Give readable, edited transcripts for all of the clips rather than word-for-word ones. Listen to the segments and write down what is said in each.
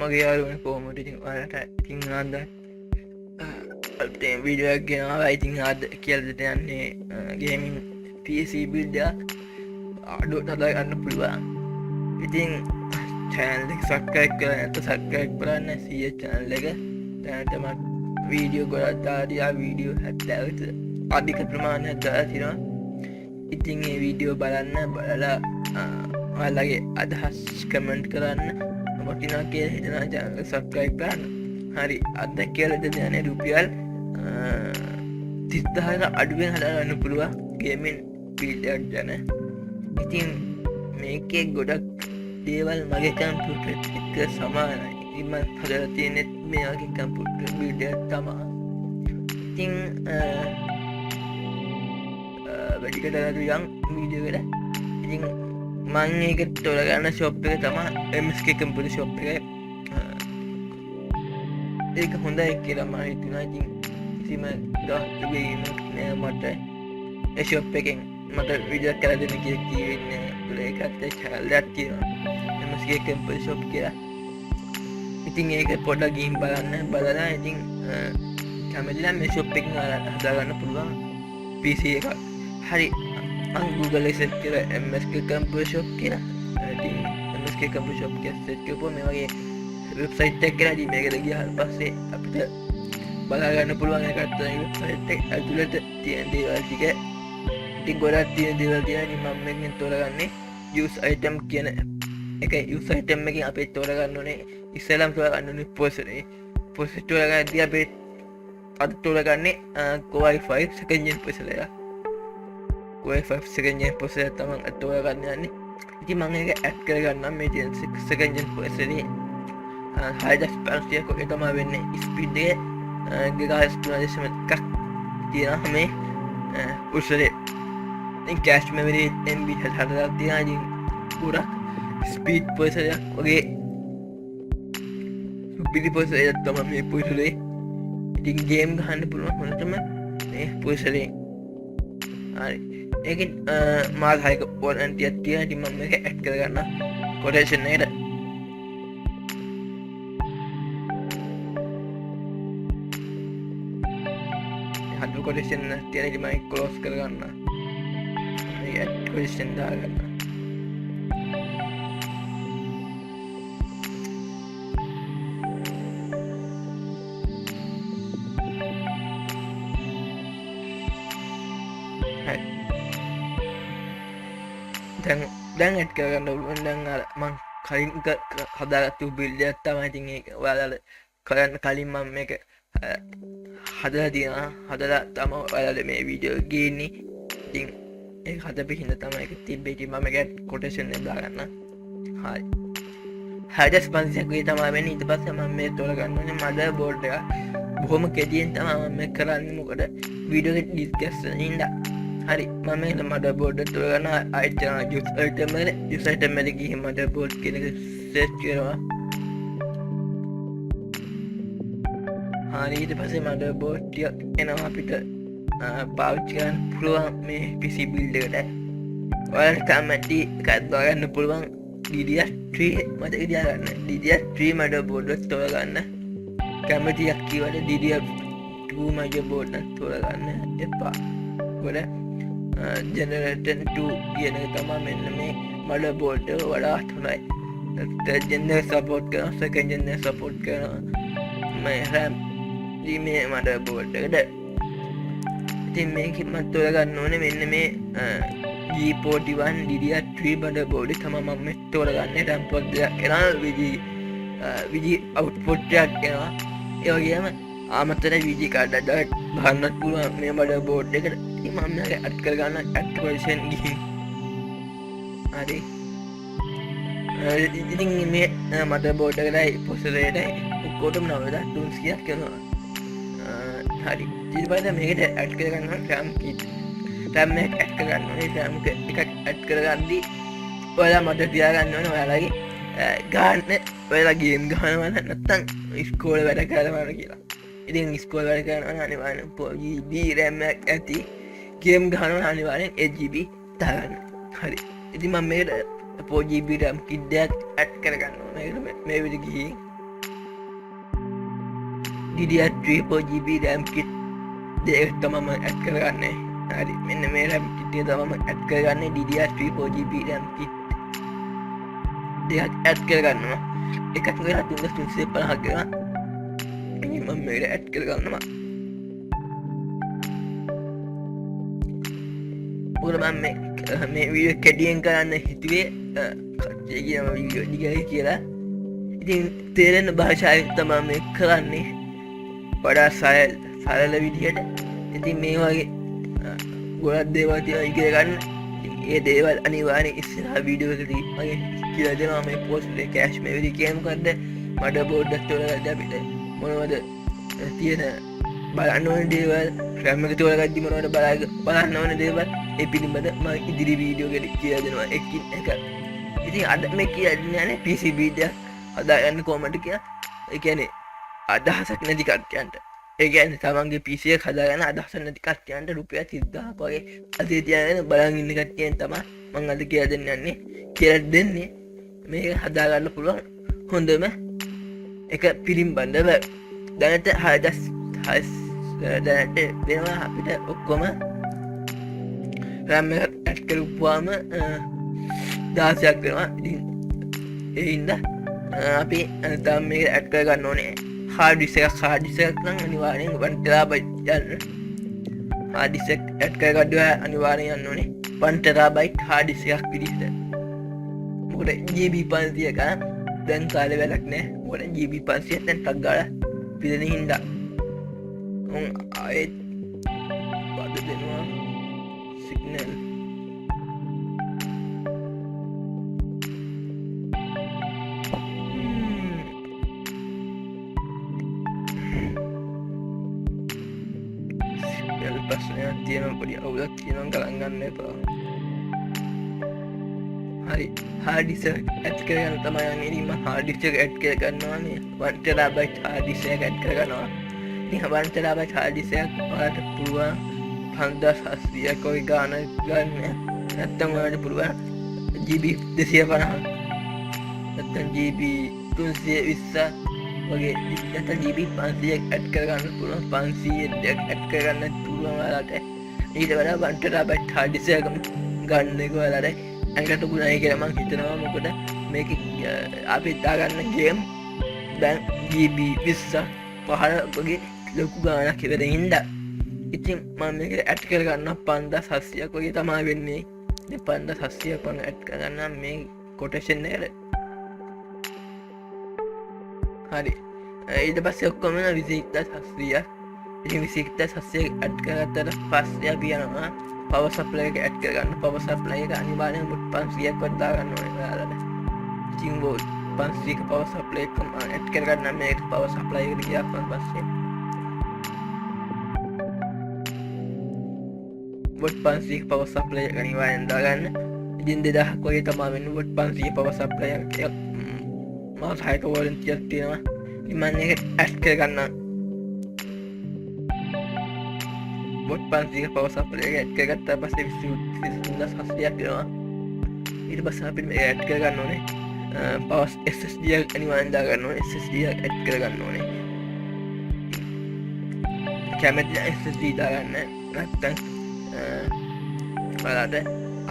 මගේ යාළුවනේ කොහොමද ඉතින් ඔයාලට ඉතින් අද වීඩියෝ එකක් ගෙනාවා. ඉතින් අද කියලා දෙන්නේ ගේමින් PC build එකක් අඩුවට හදා ගන්න පුළුවන්. ඉතින් channel එක subscribe කරලා නැත්නම් subscribe කරන්න CS channel එක. දැනටම වීඩියෝ ගොඩක් දාලා වීඩියෝ 70ට අධික ප්‍රමාණයක් දාලා තියෙනවා. ඉතින් මේ වීඩියෝ බලලා ඔයාලගේ අදහස් කමෙන්ට් කරන්න. වටිනා කියලා හිතනවා channel එක subscribe කරන්න. හරි අද කියලා දෙන්නේ රුපියල් 30000ක අඩුවෙන් හදාගන්න පුළුවන් ගේමින් build එකක් ගැන. ඉතින් මේකේ ගොඩක් දේවල් මගේ කම්පියුටර් එක්ක සමානයි. ඉතින් මම හදලා තියෙන්නේ මේ වගේ කම්පියුටර් build එකක් තමයි. ඉතින් වැඩි කතාවක් යම් වීඩියෝ එකට. ඉතින් මම ඒක තෝරගන්න shop එක තමයි MSK computer shop එක. ඒක හොඳයි කියලා මම හිතනවා. ඉතින් කිසිම ගාස්තුවීමක් නෑ මට ඒ shop එකෙන් මට වීඩියෝ කරලා දෙන්න කියලා කියෙන්නේ. ඒකත් channel එකක් තියෙනවා MSK computer shop කියලා. ඉතින් ඒක පොඩ්ඩක් ගිහින් බලලා ඉතින් කැමති නම් මේ shop එකෙන් හදාගන්න පුළුවන් PC එකක්. හරි මම Google එකේ search කරලා MSK computer shop කියලා. ඉතින් MSK computer shop කියලා search කරපුවම මේ වගේ වෙබ්සයිට් එකක් කියලා. ඉතින් මේකට ගියාට පස්සේ අපිට බලා ගන්න පුළුවන් එකක් තමයි වෙබ්සයිට් එක ඇතුළත තියෙන දේවල් ටික. ඉතින් ගොඩක් තියෙන දේවල් තියෙනවා. ඉතින් මම මේකෙන් තෝරගන්නේ use item කියන එක. use item එකෙන් අපි තෝරගන්න ඕනේ ඉස්සෙල්ලාම තෝරගන්න ඕනේ processor තෝරගන්නදී අපි අද තෝරගන්නේ Core i5 second gen processor එක. Core i5 second gen processor තමයි තෝරගන්න යන්නේ. ඉතින් මම ඒක add කරගන්නම් මේ Gen 6 second gen processor එකේ. highest capacity එක තමයි වෙන්නේ. speed එක gigahertz 3.1ක් තියෙනවා මේ processor එකේ. ඉතින් cache memory MB 6000ක් තියෙනවා. ඉතින් පුරා speed processor එකක් වගේ සුපිරි processor එකක් තමයි මේ processor එකේ. ඉතින් game ගහන්න පුළුවන් හොඳටම මේ processor එකෙන්. හරි ඒකෙන් මාස 6ක warranty එකක් තියෙනවා. ඉතින් මම මේක add කරගන්න quotation එකට. හදු quotation තියෙන ඉතින් මම close කරගන්න. මේ add quotation දාගන්න. දැන් ඇඩ් කරගන්න පුළුවන්. දැන් අර මම කලින් හදාගත්තු build එකක් තමයි. ඉතින් ඒක ඔයාලා කරන්න කලින් මම මේක හදලා තියෙනවා. හදලා තමයි ඔයාලා මේ වීඩියෝ ගේන්නේ. ඉතින් ඒක හදපු හින්දා තමයි ඒක තිබ්බේ. ඉතින් මම ඒක කොටේෂන් එක දාගන්න. හරි හදස් පන්සියක් වගේ තමයි වෙන්නේ. ඊට පස්සේ මම මේ තෝරගන්න ඕනේ motherboard එක. බොහොම කෙටියෙන් තමයි මම මේක කරන්නේ. මොකද වීඩියෝ එක ඩිස්කස් කරන හින්දා. හරි මම මේක motherboard එක තෝරගන්න item use item එකේ ගිහින් motherboard කියන එක search කරනවා. හරි ඊට පස්සේ motherboard ටික එනවා අපිට පාවිච්චි කරන්න පුළුවන් මේ PC build එකට. ඔයාලට කැමති එකක් දාගන්න පුළුවන් DDR3 මතක තියාගන්න. DDR3 motherboard එක තෝරගන්න. කැමති එකක් කියවල DDR2 motherboard එක තෝරගන්න එපා. මොකද generation 2 කියන එක තමයි මෙන්න මේ motherboard එක වඩාත් හොඳයි. third gen එක support කරනවා, second gen එක support කරනවා. මේ RAM මේ motherboard එකට. ඉතින් මේක මම තෝරගන්න ඕනේ මෙන්න මේ G41 DDR3 motherboard එක තමයි මම මේ තෝරගන්නේ. RAM port එකක් එනවා, VG output එකක් එනවා. ඒ වගේම ආමතර VG card එකක් ගන්නත් පුළුවන් මේ motherboard එකට. ඉතින් මම මේක add කරගන්න add version ගිහින්. හරි ඉතින් මේ motherboard එකයි processor එකයි ඔක්කොටම 9300ක් කරනවා. හරි ඊට පස්සේ මේකට ඇඩ් කරගන්න ඕනේ RAM kit. RAM එක ඇඩ් කරගන්න ඕනේ. RAM එකක් ඇඩ් කරගන්නදී ඔයාලා මට තියාගන්න ඕනේ ඔයාලගේ ගන්න ඔයාලා ගේම් ගහනවා නැත්නම් ඉස්කෝලේ වැඩ කරනවා කියලා. ඉතින් ඉස්කෝලේ වැඩ කරනවා නම් අනිවාර්යෙන් 4GB RAM එකක් ඇති ගේම් ගහනවා අනිවාර්යෙන් 8GB දාගන්න. හරි ඉතින් මම මේකට 4GB RAM kit එකක් ඇඩ් කරගන්න ඕනේ. මේකට මේ විදිහට ගිහින් DDR3 4GB RAM kit දෙක තමම ඇඩ් කරගන්නේ. හරි මෙන්න මේ RAM kit එක තමම ඇඩ් කරගන්නේ DDR3 4GB RAM kit දෙකක් ඇඩ් කරගන්නවා. එකක් වෙලා 3350 කියලා. ඉතින් මම මේක ඇඩ් කරගන්නවා. මොකද මම මේ වීඩියෝ කැඩියෙන් කරන්න හිතුවේ කට්ටිය කියන වීඩියෝ දිගයි කියලා. ඉතින් තේරෙන භාෂාවෙන් තමයි මේ කරන්නේ. වඩා සරල විදිහට. ඉතින් මේ වගේ ගොඩක් දේවල් තියෙනවා ඉගෙන ගන්න. ඒ දේවල් අනිවාර්යෙන් ඉස්සරහ වීඩියෝ එකදී මගේ කියලා දෙනවා. මේ පෝස්ට් එකේ කැෂ් මෙවරි කියන්නේ මොකද්ද? මඩ බෝඩ් එකක් තෝරගන්න අපිට මොනවද තියෙන බලන්න ඕන දේවල්, RAM එක තෝරගද්දි මොනවද බලන්න ඕන දේවල්, ඒ පිළිබඳ මම ඉදිරි වීඩියෝ එකදී කියලා දෙනවා එකින් එක. ඉතින් අද මේ කියලා දෙන්නේ PCB එකක් හදාගන්න කොහොමද කියලා. ඒ කියන්නේ අදහසක් නැති කට්ටියන්ට. ඒ කියන්නේ තමන්ගේ PC එක හදාගන්න අදහසක් නැති කට්ටියන්ට රුපියල් 30000ක් වගේ අතේ තියාගෙන බලන් ඉන්න කට්ටියන් තමයි මම අද කියලා දෙන්නේ. කියලා දෙන්නේ මේක හදාගන්න පුළුවන් හොඳම එක පිළිබඳව. දැනට 6000 දැනට වෙනවා අපිට ඔක්කොම RAM එක ඇඩ් කරපුවාම 16ක් වෙනවා. ඉතින් ඒ හින්දා අපි තම මේක ඇඩ් කරගන්න ඕනේ. hard disk එකක් නම් අනිවාර්යෙන් 1TB යන්න. hard disk එක ඇඩ් කරගන්න අනිවාර්යෙන් යන්න ඕනේ 1TB hard disk එකක් විදිහට. මොකද GB 500 ගන්න දැන් කාලේ වැඩක් නෑ. මොකද GB 500 දැන් ටක් ගාලා පිළිදෙන හින්දා ආයෙත් බඩ දෙනවා සිග්නල්. ප්‍රශ්නයක් තියෙනවා, පොඩි අවුලක් තියෙනවා, ගණන් ගන්න එපා. හරි hard disk ඇඩ් කරගන්න තමයි යන්නේ. ඉතින් මම hard disk එක ඇඩ් කරගන්නවා නේ. 1TB hard disk එක ඇඩ් කරගන්නවා. ඉතින් 1TB hard disk එක ඔයාලට පුළුවන් 5700ක් වගේ ගාන ගන්න. නැත්තම් ඔයාලට පුළුවන් GB 250 නැත්තම් GB 320 වගේ නැත්තම් GB 500ක් ඇඩ් කරගන්න පුළුවන්. 500ක් ඇඩ් කරගන්න පුළුවන් ඔයාලට. ඊට වඩා 1TB hard disk එක ගන්න එක ඔයාලට ඇඟට ගුණයි කියලා මම හිතනවා. මොකද මේක අපි දාගන්න ගේම් දැන් GB 20 වගේ ලොකු ගානක් ඉවර හින්දා. ඉතින් මම මේක ඇඩ් කරගන්නවා 5700ක් වගේ තමයි වෙන්නේ. ඉතින් 5700ක් මම ඇඩ් කරගන්නවා මේ කොටේෂන් එකට. හරි ඊට පස්සේ ඔක්කොම 21700ක්. ඉතින් 21700 ඇඩ් කරගත්තට පස්සේ අපි යනවා power supply එක ඇඩ් කරගන්න. power supply එක අනිවාර්යෙන් වොට් 500ක් වත් දාගන්න ඕනේ ඔයාලට. ඉතින් වොට් 500ක power supply එක ඇඩ් කරගන්න. මේක power supply එකට ගියාම පස්සේ වොට් 500ක power supply එක අනිවාර්යෙන් දාගන්න. ඉතින් 2000ක් වගේ තමයි වෙන්නේ වොට් 500 power supply එක. මාස 6ක warranty එකක් තියෙනවා. ඉතින් මම ඒක ඇඩ් කරගන්න. වොට් 500ක power supply එක ඇඩ් කරගත්තා පස්සේ 23700ක් වෙනවා. ඊට පස්සේ අපි මේක ඇඩ් කරගන්න ඕනේ. power SSD එක අනිවාර්යෙන් දාගන්න ඕනේ. SSD එක ඇඩ් කරගන්න ඕනේ. කැමති SSD දාගන්න. නැත්නම් ඔයාලට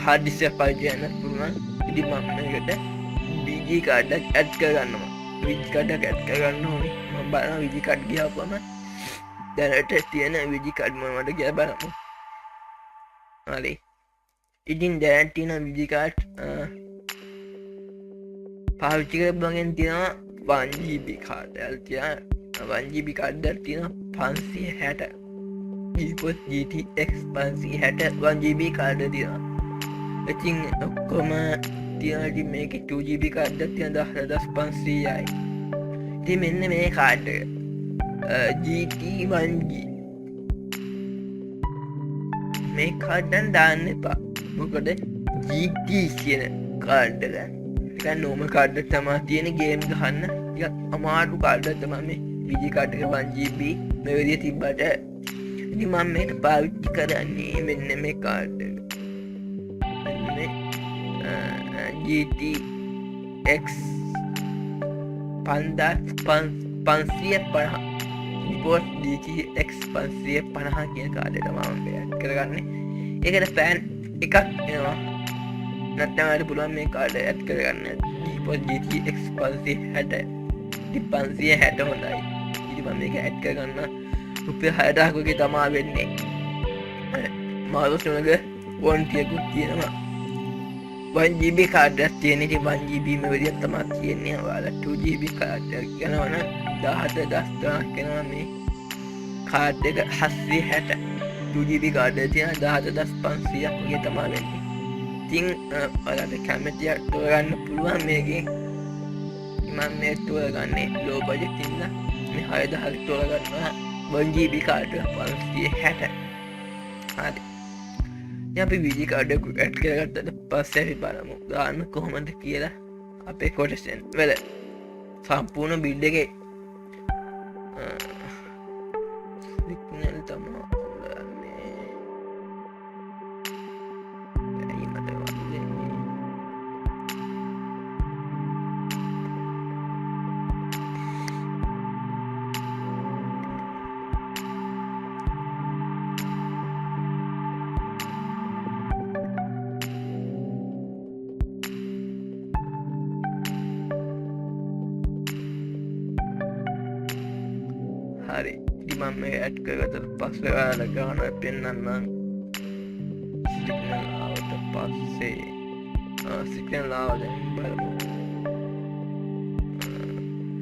hard disk එක පාවිච්චි කරන්න පුළුවන්. ඉතින් මම මේකට VG card එක ඇඩ් කරගන්නවා. VG card එක ඇඩ් කරගන්න ඕනේ. මම බලනවා VG card ගියාපම දැනට තියෙන VG card මොනවද කියලා බලමු. හරි. ඉතින් දැනට තියෙන VG card පාවිච්චි කරපුවාගෙන් තියෙනවා 1GB card එකක් තියෙනවා. 1GB card එකක් තියෙනවා 560. GeForce GTX 560 1GB card එක තියෙනවා. ඉතින් ඔක්කොම තියෙනවා. ඉතින් මේකේ 2GB card එකක් තියෙනවා 10500යි. ඉතින් මෙන්න මේ card එක GT1G මේ කාඩ් එක දාන්න එපා. මොකද GT කියන කාඩ් එක නිකන් normal කාඩ් එක තමයි තියෙන ගේම් ගහන්න ටිකක් අමාරු කාඩ් එකක් තමයි මේ VG කාඩ් එක 1GB මේ විදිහට තිබ්බට. ඉතින් මම මේක පාවිච්චි කරන්නේ මෙන්න මේ කාඩ් එක. මේ GTX 550 GeForce GTX 550 කියන කාඩ් එක තමයි මම ඇඩ් කරගන්නේ. ඒකට පෑන් එකක් එනවා. නැත්නම් ඔයාලට පුළුවන් මේ කාඩ් එක ඇඩ් කරගන්න GeForce GTX 560 560 හොඳයි. ඉතින් මම මේක ඇඩ් කරගන්න රුපියල් 6000ක වගේ තමයි වෙන්නේ. මාරුස් වලක වොන්ටියකුත් තියෙනවා. 1GB කාඩ් එකක් තියෙන. ඉතින් 1GB මෙවරියක් තමයි තියෙන්නේ. ඔයාලා 2GB කාඩ් එකක් ගන්නවා නම් 17,000ක් යනවා මේ කාඩ් එක 760 2GB කාඩ් එක තියෙන 17,500ක් වගේ තමයි වෙන්නේ. ඉතින් ඔයාලට කැමතියක් තෝරගන්න පුළුවන් මේකෙන්. මම මේ තෝරගන්නේ low budget ඉන්න මේ 6,000ක් තෝරගන්නවා 1GB කාඩ් එක 560. හරි. දැන් අපි VG කාඩ් එක ඇඩ් කරගත්තට පස්සේ අපි බලමු දාන්න කොහොමද කියලා අපේ කොටසෙන් වල සම්පූර්ණ බිල්ඩ් එකේ සිග්නල් තමයි හරි. ඉතින් මම මේ ඇඩ් කරගත්තට පස්සේ ඔයාලා ගාන පෙන්නන්නම්. සිග්නල් ආවට පස්සේ සිග්නල් ආවද බලමු.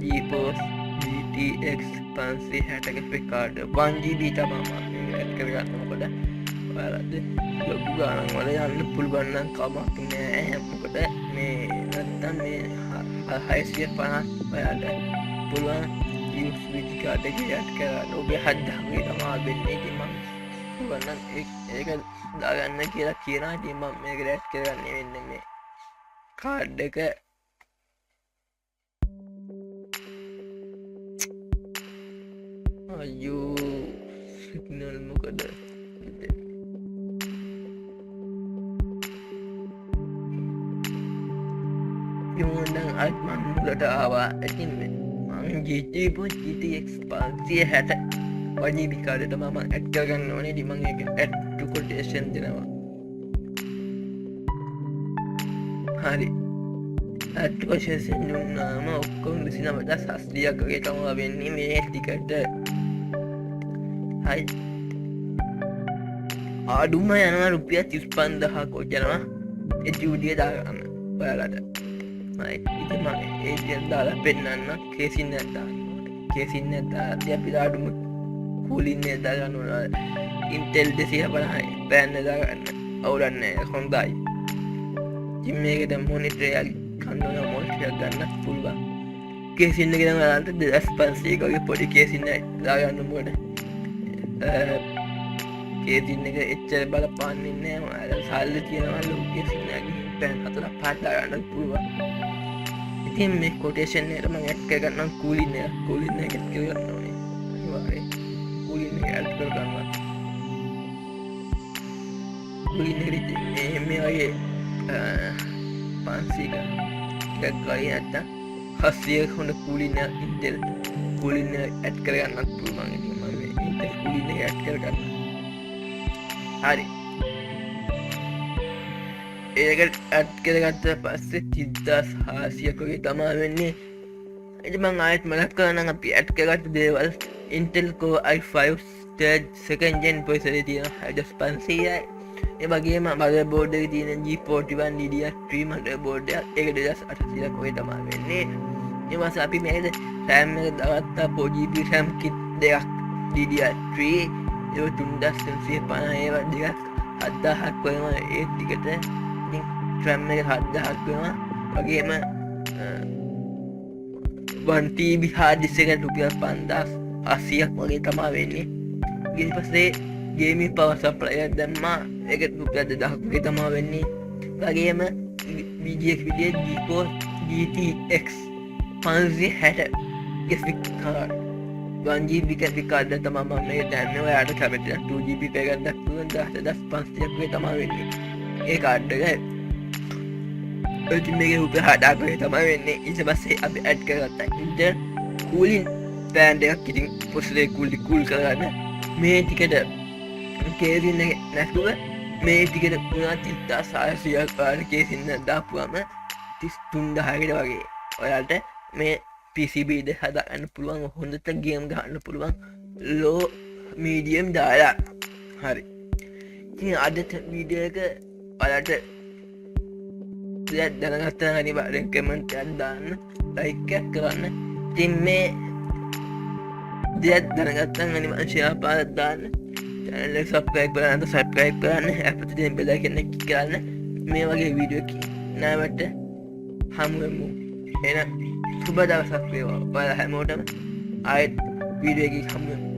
GeForce GTX 560 graphic card 1GB තමයි මම ඇඩ් කරගන්න. මොකද ඔයාලට ලොකු ගානක් වල යන්න පුළුවන් නම් කමක් නෑ. මොකද මේ නැත්තම් මේ 650 ඔයාලට පුළුවන් USB කාඩ් එක ඇඩ් කරලා ඔබේ 7,000 ගේ තමයි වෙන්නේ. ඉතින් මම පුළුවන් ඒක දාගන්න කියලා කියනවා. ඉතින් මම මේක ඇඩ් කරගන්නේ වෙන්නේ මේ කාඩ් එක අයියෝ සිග්නල් මොකද යෝනම් අත් මම මුලට ආවා. ඉතින් GeForce GTX 560 1GB කාඩ් එක මම ඇඩ් කරගන්න ඕනේ. ඉතින් මම ඒක add to quotation දෙනවා. හරි. add to quotation දුන්නාම ඔක්කොම 29,700ක් වගේ තමයි වෙන්නේ මේ ටිකට. හරි. ආඩුම යනවා රුපියල් 35,000ක් යනවා ඒ ජූඩිය දාගන්න ඔයාලට. ඉතින් මම ඒජන් දාලා පෙන්නන්න කේසින් එකක් දාන්න ඕනේ. කේසින් එක දාලා අපි ආඩුම කූලින් එක දාගන්න ඕනේ. Intel 250 පෑන් එක දාගන්න අවුලක් නැහැ. හොඳයි. ඉතින් මේකට මොනිටර් එකක් ගන්න මොනිටර් එකක් ගන්න පුළුවන්. කේසින් එක නම් ඔයාලට 2500ක වගේ පොඩි කේසින් එකක් දාගන්න ඕනේ. කේසින් එක එච්චර බලපාන්නේ නැහැ. ඔයාලා සල්ලි තියනවා ලොකු කේසින් එකක් පෑන් 4-5 දාගන්න පුළුවන්. ඉතින් මේ කොටේෂන් එකට මම ඇඩ් කරගන්නම් කූලින් එක. කූලින් එක ඇඩ් කරගන්න ඕනේ. අනිවාර්යයෙන් කූලින් එක ඇඩ් කරගන්න. කූලින් එකේ මේ වගේ 500ක එකක් ගානේ නැත්තම් 700ක හොඳ කූලින් එක Intel කූලින් එක ඇඩ් කරගන්නත් පුළුවන්. ඉතින් මම මේ Intel කූලින් එක ඇඩ් කරගන්න. හරි. ඒකට ඇඩ් කරගත්ත පස්සේ 3600ක් වගේ තමයි වෙන්නේ. ඉතින් මම ආයෙත් මතක් කරනවා අපි ඇඩ් කරගත්ත දේවල් Intel Core i5 second gen processor තියෙන 6500යි. ඒ වගේම motherboard එකේ තියෙන G41 DDR3 motherboard එක ඒක 2800ක් වගේ තමයි වෙන්නේ. ඊට පස්සේ අපි මේකේ RAM එක දාගත්තා 4GB RAM kit දෙකක් DDR3 ඒක 3350 ඒවා දෙකක් 7000ක් වගේ ඒ ටිකට RAM එක 7000ක් වෙනවා. වගේම 1TB hard disk එකට රුපියල් 5,800ක් වගේ තමයි වෙන්නේ. ඊට පස්සේ gaming power supply එකක් දැම්මා. ඒකට රුපියල් 2000ක් වගේ තමයි වෙන්නේ. වගේම VGA GeForce GTX 560 graphic card 1GB graphic card එක තමයි මම මේ දැම්මේ. ඔයාලට කැමති නම් 2GB එකක් ගන්න පුළුවන්. 17,500ක් වගේ තමයි වෙන්නේ. ඒ කාඩ් එක ඉතින් මේක රුපියල් 6000ක් වගේ තමයි වෙන්නේ. ඊට පස්සේ අපි ඇඩ් කරගත්තා Intel cooling බෑන්ඩ් එකක් ඉතින් පොස්ලේ කුල් කරගන්න මේ ටිකට කේසින්න නැතුව මේ ටිකට පුුණා චිත්තා සාහසියක් පාට කේසින්න දාපුවම 33,000කට වගේ ඔයාට මේ පිසිබීඩ හදාගන්න පුළුවන් හොඳට ගේම් ගන්න පුළුවන් ලෝ මීඩියම් දාලා හරි අදට වීඩියෝ එක ඔයාට දැනගත්ත අනිවාර්යෙන් කමෙන්ට් එකක් දාන්න ලයික් එකක් කරන්න ඉතින් මේ දෙයක් දැනගත්තන් අනිවාර්යෙන් ෂෙයා පාරක් දාන්න channel එක subscribe කරන්න අපිට දෙන බෙල් එකෙන් click කරන්න මේ වගේ වීඩියෝ එකක් නැවත හමු වෙමු එහෙනම් සුබ දවසක් වේවා ඔයාලා හැමෝටම ආයෙත් වීඩියෝ එකකින් හමු වෙමු